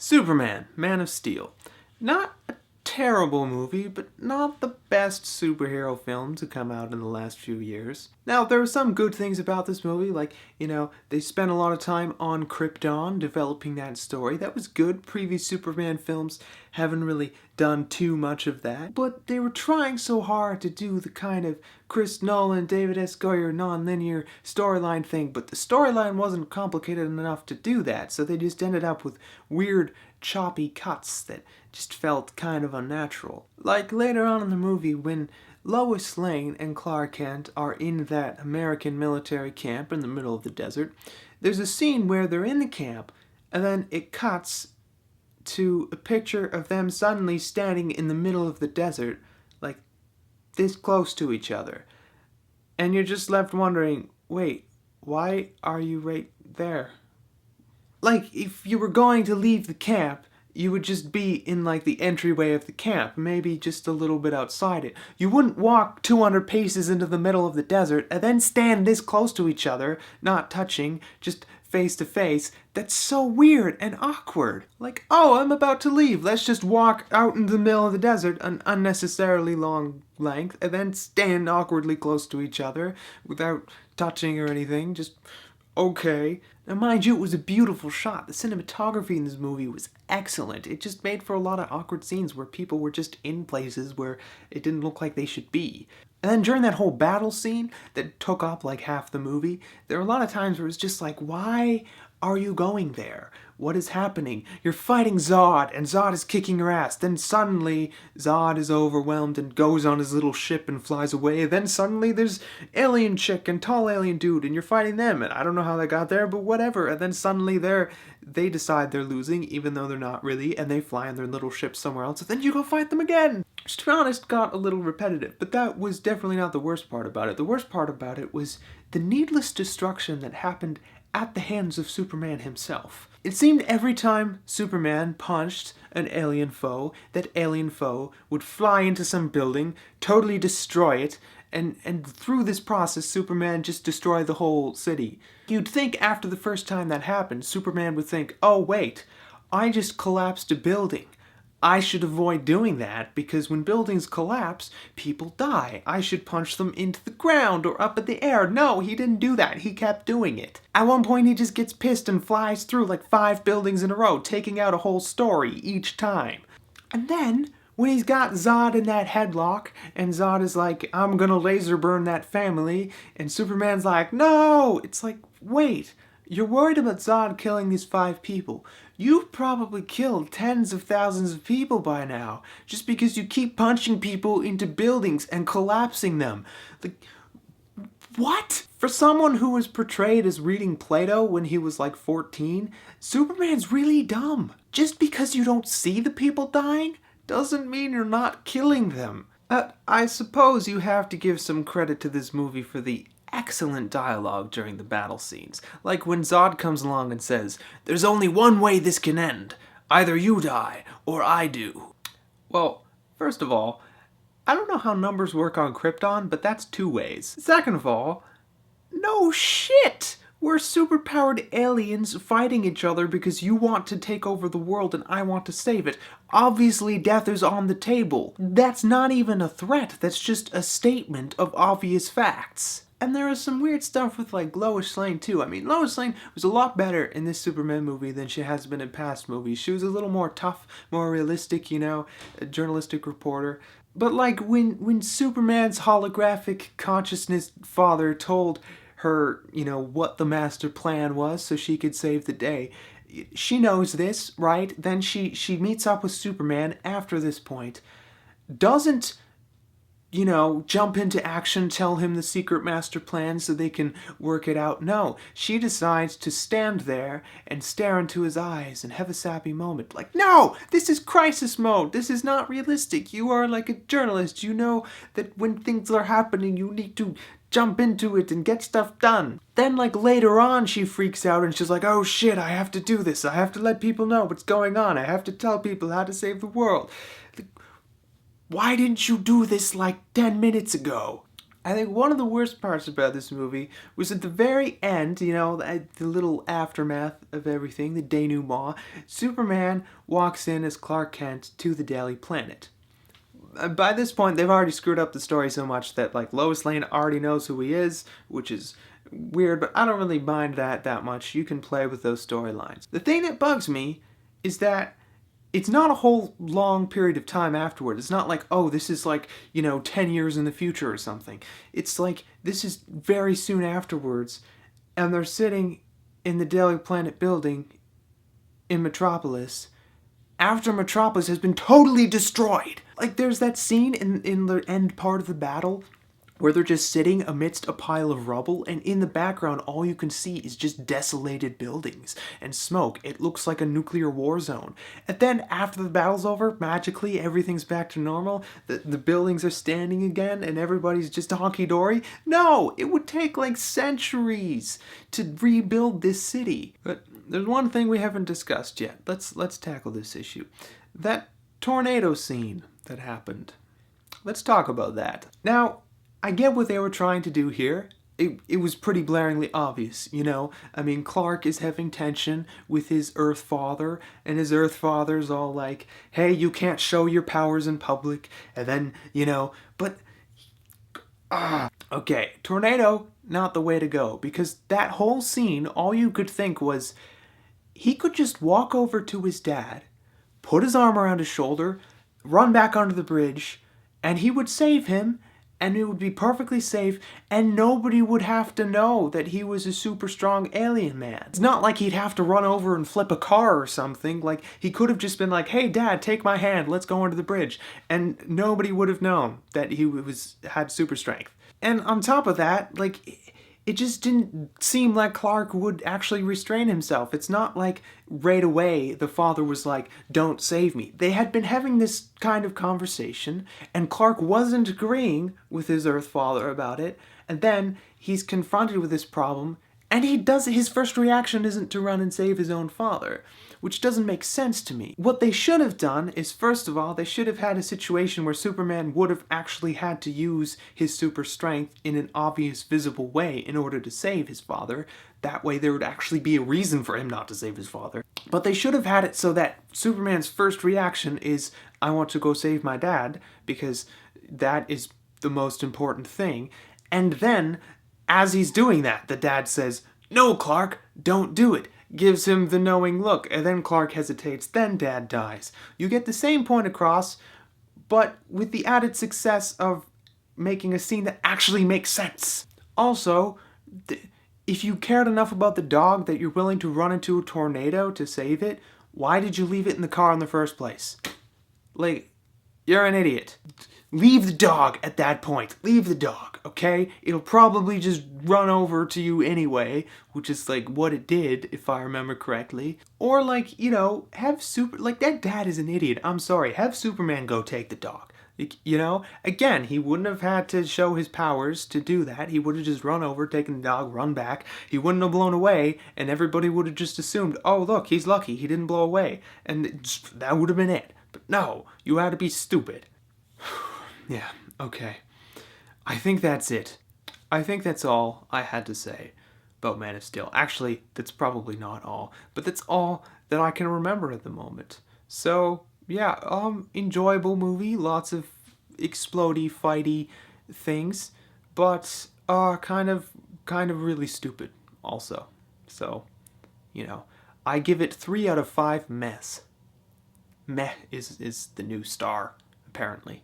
Superman, Man of Steel. Not a terrible movie, but not the best superhero film to come out in the last few years. Now, there are some good things about this movie, like, they spent a lot of time on Krypton developing that story. That was good. Previous Superman films haven't really done too much of that, but they were trying so hard to do the kind of Chris Nolan, David S. Goyer non-linear storyline thing, but the storyline wasn't complicated enough to do that, so they just ended up with weird, choppy cuts that just felt kind of unnatural. Like later on in the movie when Lois Lane and Clark Kent are in that American military camp in the middle of the desert, there's a scene where they're in the camp and then it cuts to a picture of them suddenly standing in the middle of the desert, like this close to each other. And you're just left wondering, wait, why are you right there? Like, if you were going to leave the camp, you would just be in, like, the entryway of the camp, maybe just a little bit outside it. You wouldn't walk 200 paces into the middle of the desert and then stand this close to each other, not touching, just face to face. That's so weird and awkward. Like, oh, I'm about to leave. Let's just walk out into the middle of the desert an unnecessarily long length and then stand awkwardly close to each other without touching or anything. Just okay. Now, mind you, it was a beautiful shot. The cinematography in this movie was excellent. It just made for a lot of awkward scenes where people were just in places where it didn't look like they should be. And then during that whole battle scene that took up like half the movie, there were a lot of times where it was just like, why are you going there? What is happening? You're fighting Zod, and Zod is kicking your ass. Then suddenly, Zod is overwhelmed and goes on his little ship and flies away. Then suddenly there's alien chick and tall alien dude, and you're fighting them. And I don't know how they got there, but whatever. And then suddenly they decide they're losing, even though they're not really, and they fly in their little ship somewhere else. And then you go fight them again. Which, to be honest, got a little repetitive. But that was definitely not the worst part about it. The worst part about it was the needless destruction that happened at the hands of Superman himself. It seemed every time Superman punched an alien foe, that alien foe would fly into some building, totally destroy it, and through this process, Superman just destroyed the whole city. You'd think after the first time that happened, Superman would think, oh wait, I just collapsed a building. I should avoid doing that because when buildings collapse, people die. I should punch them into the ground or up in the air. No, he didn't do that. He kept doing it. At one point, he just gets pissed and flies through like 5 buildings in a row, taking out a whole story each time. And then, when he's got Zod in that headlock, and Zod is like, I'm gonna laser burn that family, and Superman's like, no! It's like, wait, you're worried about Zod killing these 5 people. You've probably killed tens of thousands of people by now, just because you keep punching people into buildings and collapsing them. Like, what? For someone who was portrayed as reading Plato when he was like 14, Superman's really dumb. Just because you don't see the people dying doesn't mean you're not killing them. I suppose you have to give some credit to this movie for the excellent dialogue during the battle scenes. Like when Zod comes along and says, there's only one way this can end. Either you die, or I do. Well, first of all, I don't know how numbers work on Krypton, but that's 2 ways. Second of all, no shit! We're superpowered aliens fighting each other because you want to take over the world and I want to save it. Obviously, death is on the table. That's not even a threat, that's just a statement of obvious facts. And there is some weird stuff with, like, Lois Lane, too. I mean, Lois Lane was a lot better in this Superman movie than she has been in past movies. She was a little more tough, more realistic, a journalistic reporter. But, like, when Superman's holographic consciousness father told her, what the master plan was so she could save the day, she knows this, right? Then she meets up with Superman after this point, doesn't jump into action, tell him the secret master plan so they can work it out. No, she decides to stand there and stare into his eyes and have a sappy moment. Like, no, this is crisis mode. This is not realistic. You are like a journalist. You know that when things are happening, you need to jump into it and get stuff done. Then, like, later on, she freaks out and she's like, oh shit, I have to do this. I have to let people know what's going on. I have to tell people how to save the world. Why didn't you do this like 10 minutes ago? I think one of the worst parts about this movie was at the very end, the little aftermath of everything, the denouement. Superman walks in as Clark Kent to the Daily Planet. By this point, they've already screwed up the story so much that, like, Lois Lane already knows who he is, which is weird, but I don't really mind that much. You can play with those storylines. The thing that bugs me is that it's not a whole long period of time afterward. It's not like, oh, this is like, 10 years in the future or something. It's like, this is very soon afterwards, and they're sitting in the Daily Planet building in Metropolis after Metropolis has been totally destroyed. Like, there's that scene in the end part of the battle where they're just sitting amidst a pile of rubble, and in the background, all you can see is just desolated buildings and smoke. It looks like a nuclear war zone. And then, after the battle's over, magically, everything's back to normal. The buildings are standing again, and everybody's just honky-dory. No! It would take, like, centuries to rebuild this city. But there's one thing we haven't discussed yet. Let's tackle this issue. That tornado scene that happened. Let's talk about that. Now, I get what they were trying to do here. It was pretty blaringly obvious, I mean, Clark is having tension with his Earth father, and his Earth father's all like, hey, you can't show your powers in public, and then, but... Okay, tornado, not the way to go, because that whole scene, all you could think was, he could just walk over to his dad, put his arm around his shoulder, run back onto the bridge, and he would save him, and it would be perfectly safe, and nobody would have to know that he was a super strong alien man. It's not like he'd have to run over and flip a car or something. Like, he could have just been like, hey, Dad, take my hand, let's go under the bridge. And nobody would have known that he had super strength. And on top of that, like, it just didn't seem like Clark would actually restrain himself. It's not like right away the father was like, don't save me. They had been having this kind of conversation, and Clark wasn't agreeing with his Earth father about it, and then he's confronted with this problem, and his first reaction isn't to run and save his own father, which doesn't make sense to me. What they should have done is, first of all, they should have had a situation where Superman would have actually had to use his super strength in an obvious, visible way in order to save his father. That way there would actually be a reason for him not to save his father. But they should have had it so that Superman's first reaction is, I want to go save my dad, because that is the most important thing. And then, as he's doing that, the dad says, no, Clark, don't do it. Gives him the knowing look, and then Clark hesitates, then Dad dies. You get the same point across, but with the added success of making a scene that actually makes sense. Also, if you cared enough about the dog that you're willing to run into a tornado to save it, why did you leave it in the car in the first place? Like, you're an idiot. Leave the dog at that point. Leave the dog, okay? It'll probably just run over to you anyway, which is like what it did, if I remember correctly. Or like, that dad is an idiot. I'm sorry. Have Superman go take the dog. Again, he wouldn't have had to show his powers to do that. He would have just run over, taken the dog, run back. He wouldn't have blown away, and everybody would have just assumed, oh, look, he's lucky. He didn't blow away. And that would have been it. But no, you had to be stupid. Yeah, okay. I think that's it. I think that's all I had to say about Man of Steel. Actually, that's probably not all, but that's all that I can remember at the moment. So, yeah, enjoyable movie, lots of explodey, fighty things, but kind of really stupid also. So, I give it 3 out of 5 mehs. Meh is the new star, apparently.